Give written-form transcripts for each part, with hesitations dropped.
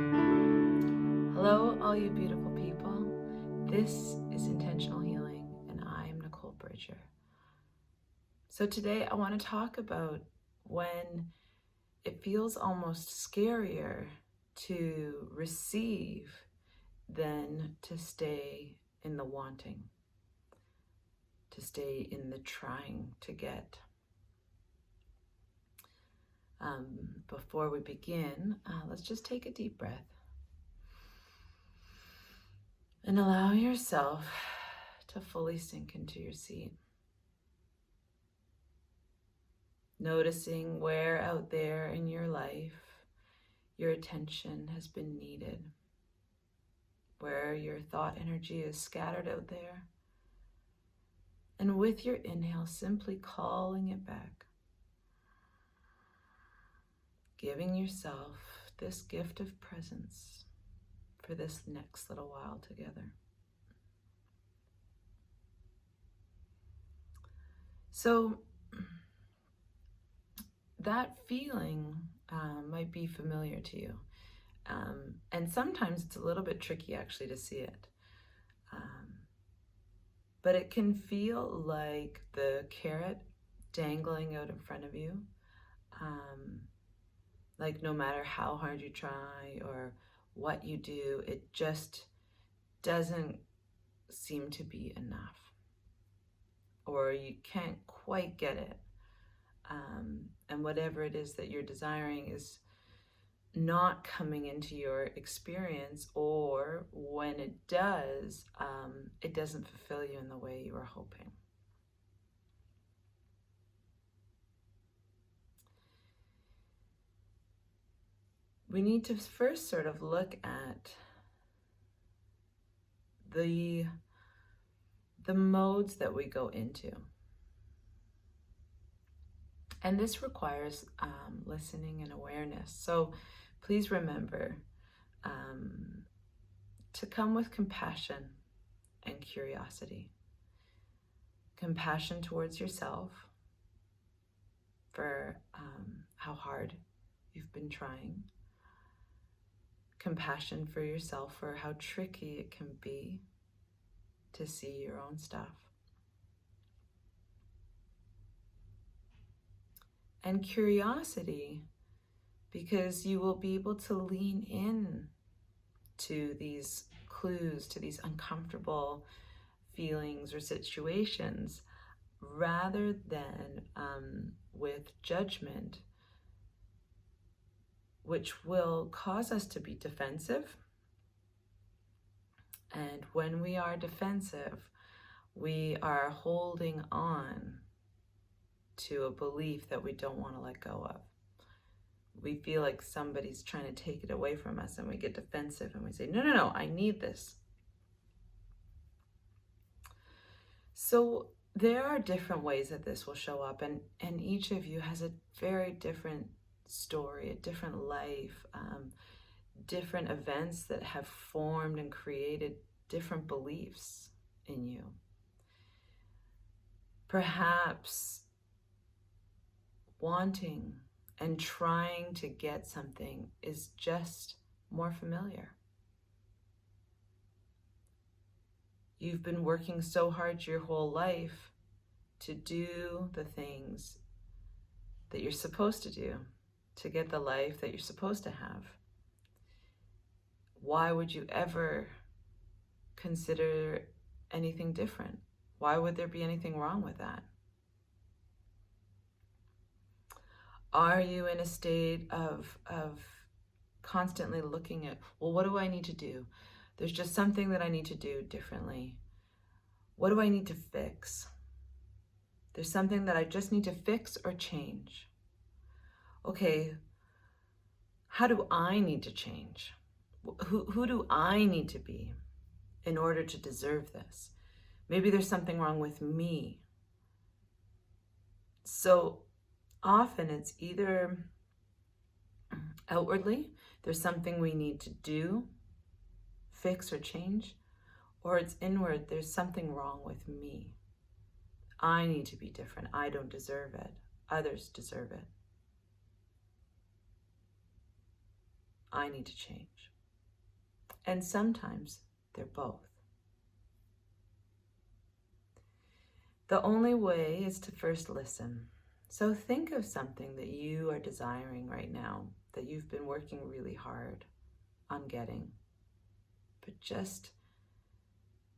Hello, all you beautiful people. This is Intentional Healing, and I'm Nicole Bridger. So today I want to talk about when it feels almost scarier to receive than to stay in the wanting, to stay in the trying to get. Before we begin, let's just take a deep breath. And allow yourself to fully sink into your seat. Noticing where out there in your life your attention has been needed, where your thought energy is scattered out there. And with your inhale, simply calling it back, giving yourself this gift of presence for this next little while together. So that feeling might be familiar to you. And sometimes it's a little bit tricky actually to see it. But it can feel like the carrot dangling out in front of you. Like no matter how hard you try or what you do, it just doesn't seem to be enough. Or you can't quite get it. And whatever it is that you're desiring is not coming into your experience, or when it does, it doesn't fulfill you in the way you were hoping. We need to first sort of look at the modes that we go into. And this requires listening and awareness. So please remember to come with compassion and curiosity. Compassion towards yourself for how hard you've been trying. Compassion for yourself for how tricky it can be to see your own stuff. And curiosity, because you will be able to lean in to these clues, to these uncomfortable feelings or situations, rather than with judgment, which will cause us to be defensive. And when we are defensive, we are holding on to a belief that we don't want to let go of. We feel like somebody's trying to take it away from us, and we get defensive and we say, no, I need this. So there are different ways that this will show up, and each of you has a very different story, a different life, different events that have formed and created different beliefs in you. Perhaps wanting and trying to get something is just more familiar. You've been working so hard your whole life to do the things that you're supposed to do, to get the life that you're supposed to have. Why would you ever consider anything different? Why would there be anything wrong with that? Are you in a state of constantly looking at, well, what do I need to do? There's just something that I need to do differently. What do I need to fix? There's something that I just need to fix or change. Okay, how do I need to change? Who do I need to be in order to deserve this? Maybe there's something wrong with me. So often it's either outwardly, there's something we need to do, fix or change, or it's inward, there's something wrong with me. I need to be different. I don't deserve it. Others deserve it. I need to change. And sometimes they're both. The only way is to first listen. So think of something that you are desiring right now, that you've been working really hard on getting, but just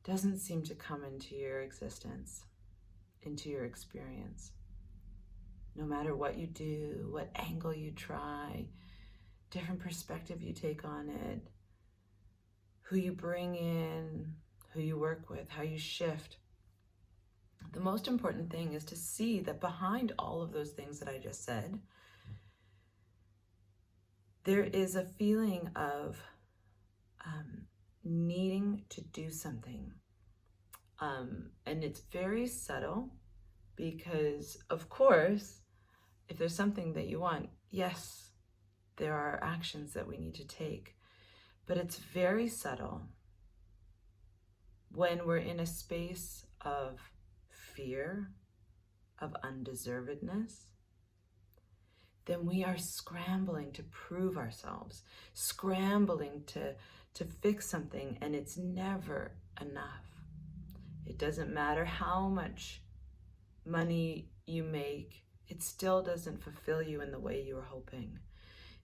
doesn't seem to come into your existence, into your experience. No matter what you do, what angle you try, different perspective you take on it, who you bring in, who you work with, how you shift. The most important thing is to see that behind all of those things that I just said, there is a feeling of needing to do something. And it's very subtle because, of course, if there's something that you want, yes, there are actions that we need to take. But it's very subtle when we're in a space of fear, of undeservedness, then we are scrambling to prove ourselves, scrambling to fix something, and it's never enough. It doesn't matter how much money you make, it still doesn't fulfill you in the way you were hoping.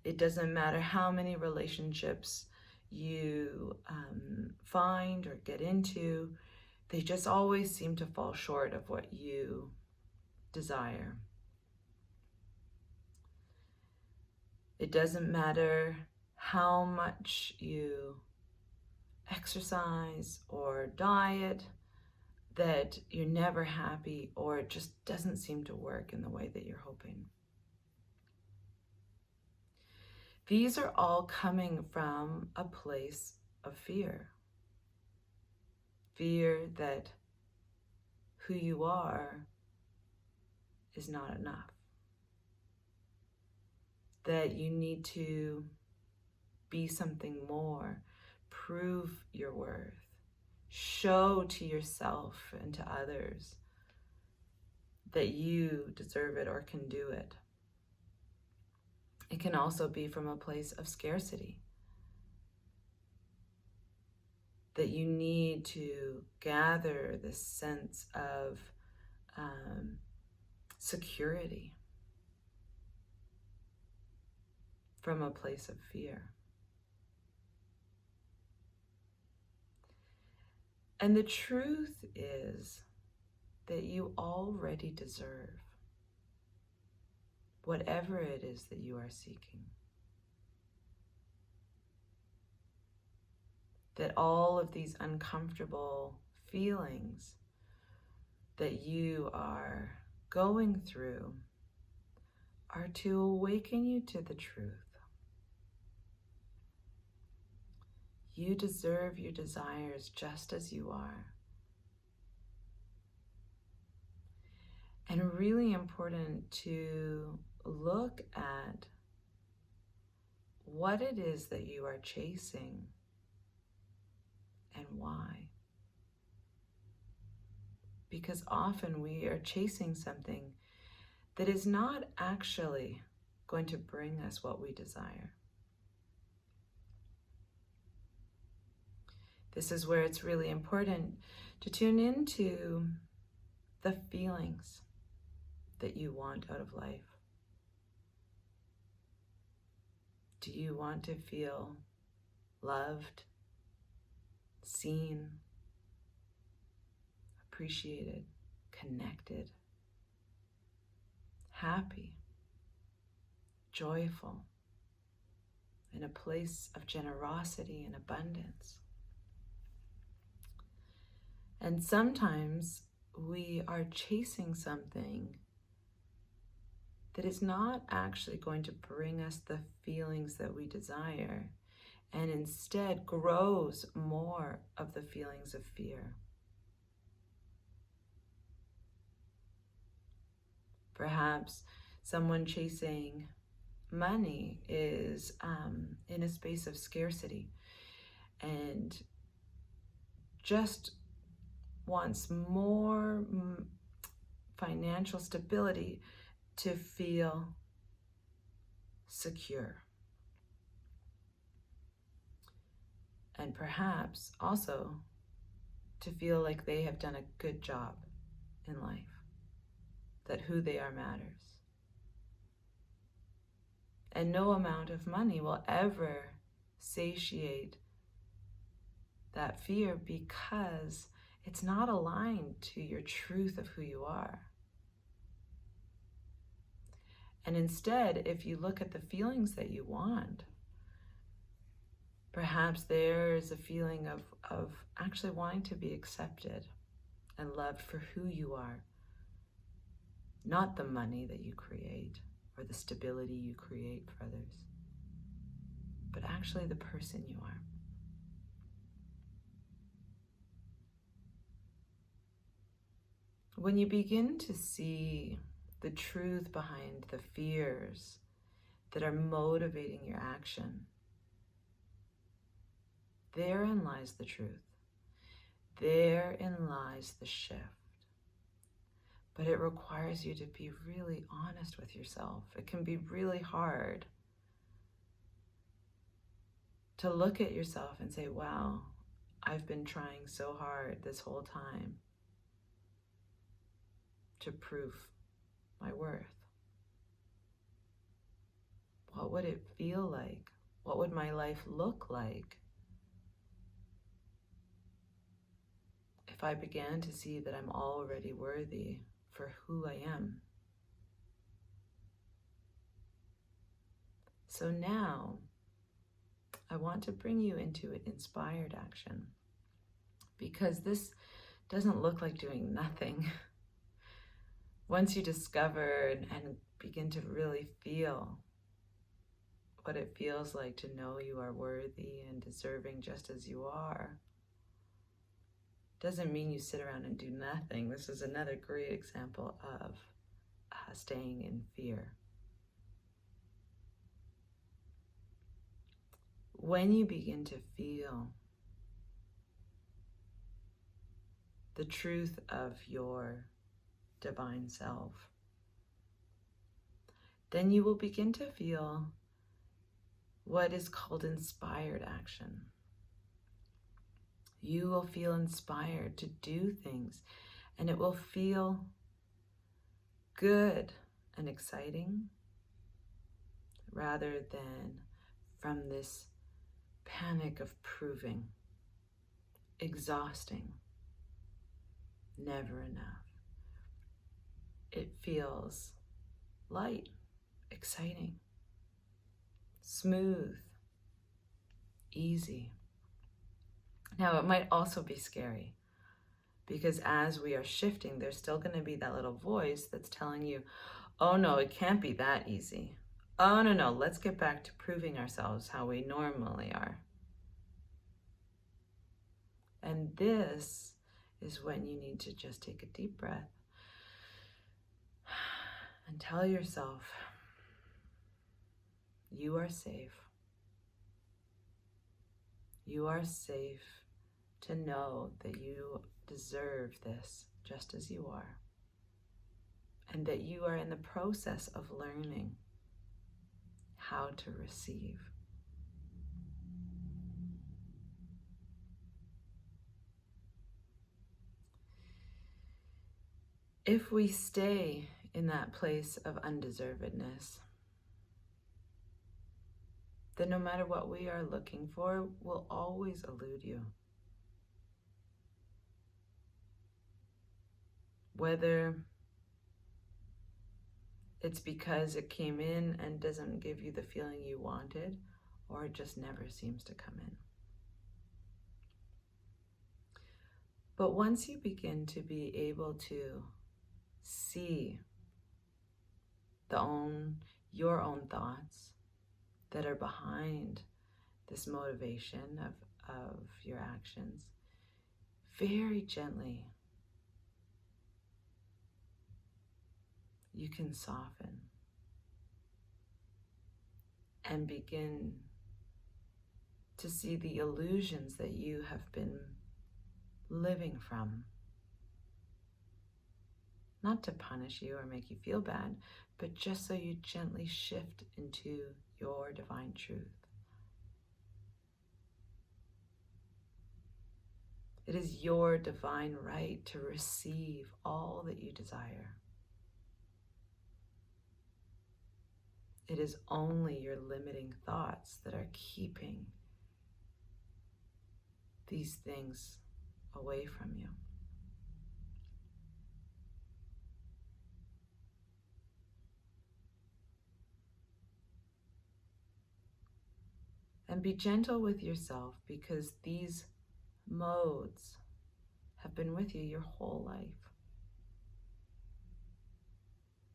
It doesn't matter how many relationships you find or get into, they just always seem to fall short of what you desire. It doesn't matter how much you exercise or diet, that you're never happy, or it just doesn't seem to work in the way that you're hoping. These are all coming from a place of fear. Fear that who you are is not enough. That you need to be something more, prove your worth, show to yourself and to others that you deserve it or can do it. It can also be from a place of scarcity, that you need to gather this sense of security from a place of fear. And the truth is that you already deserve whatever it is that you are seeking. That all of these uncomfortable feelings that you are going through are to awaken you to the truth. You deserve your desires just as you are. And really important to look at what it is that you are chasing and why. Because often we are chasing something that is not actually going to bring us what we desire. This is where it's really important to tune into the feelings that you want out of life. Do you want to feel loved, seen, appreciated, connected, happy, joyful, in a place of generosity and abundance? And sometimes we are chasing something that is not actually going to bring us the feelings that we desire, and instead grows more of the feelings of fear. Perhaps someone chasing money is in a space of scarcity and just wants more financial stability to feel secure. And perhaps also to feel like they have done a good job in life, that who they are matters. And no amount of money will ever satiate that fear, because it's not aligned to your truth of who you are. And instead, if you look at the feelings that you want, perhaps there is a feeling of actually wanting to be accepted and loved for who you are, not the money that you create or the stability you create for others, but actually the person you are. When you begin to see the truth behind the fears that are motivating your action, therein lies the truth. Therein lies the shift. But it requires you to be really honest with yourself. It can be really hard to look at yourself and say, wow, I've been trying so hard this whole time to prove my worth. What would it feel like? What would my life look like if I began to see that I'm already worthy for who I am? So now, I want to bring you into inspired action, because this doesn't look like doing nothing. Once you discover and begin to really feel what it feels like to know you are worthy and deserving just as you are, doesn't mean you sit around and do nothing. This is another great example of staying in fear. When you begin to feel the truth of your divine self, then you will begin to feel what is called inspired action. You will feel inspired to do things, and it will feel good and exciting, rather than from this panic of proving, exhausting, never enough. It feels light, exciting, smooth, easy. Now, it might also be scary, because as we are shifting, there's still going to be that little voice that's telling you, oh no, it can't be that easy. Oh no, let's get back to proving ourselves how we normally are. And this is when you need to just take a deep breath and tell yourself, you are safe. You are safe to know that you deserve this just as you are, and that you are in the process of learning how to receive. If we stay in that place of undeservedness, then no matter what we are looking for will always elude you. Whether it's because it came in and doesn't give you the feeling you wanted, or it just never seems to come in. But once you begin to be able to see your own thoughts that are behind this motivation of your actions, very gently, you can soften and begin to see the illusions that you have been living from. Not to punish you or make you feel bad, but just so you gently shift into your divine truth. It is your divine right to receive all that you desire. It is only your limiting thoughts that are keeping these things away from you. And be gentle with yourself, because these modes have been with you your whole life,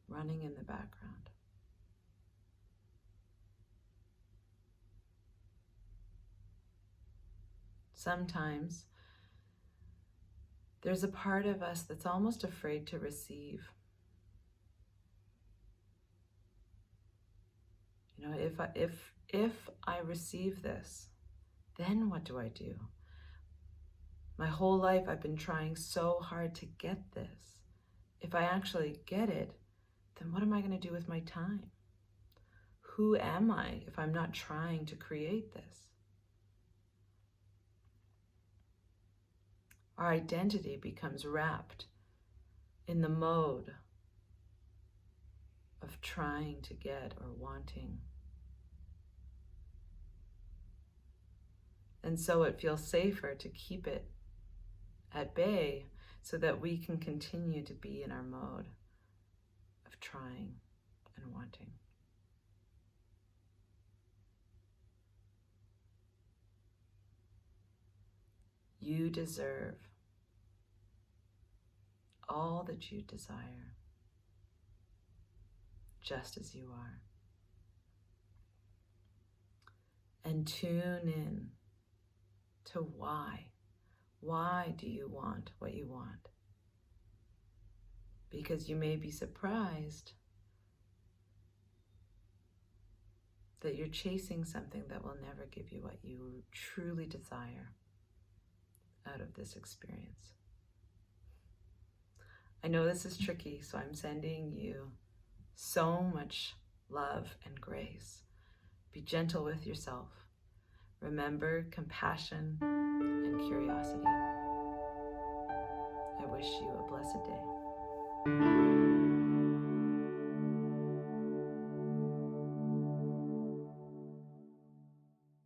running in the background. Sometimes there's a part of us that's almost afraid to receive. You know, if I receive this, then what do I do? My whole life I've been trying so hard to get this. If I actually get it, then what am I going to do with my time? Who am I if I'm not trying to create this? Our identity becomes wrapped in the mode of trying to get or wanting. And so it feels safer to keep it at bay so that we can continue to be in our mode of trying and wanting. You deserve all that you desire, just as you are. And tune in to why. Why do you want what you want? Because you may be surprised that you're chasing something that will never give you what you truly desire out of this experience. I know this is tricky, so I'm sending you so much love and grace. Be gentle with yourself. Remember compassion and curiosity. I wish you a blessed day.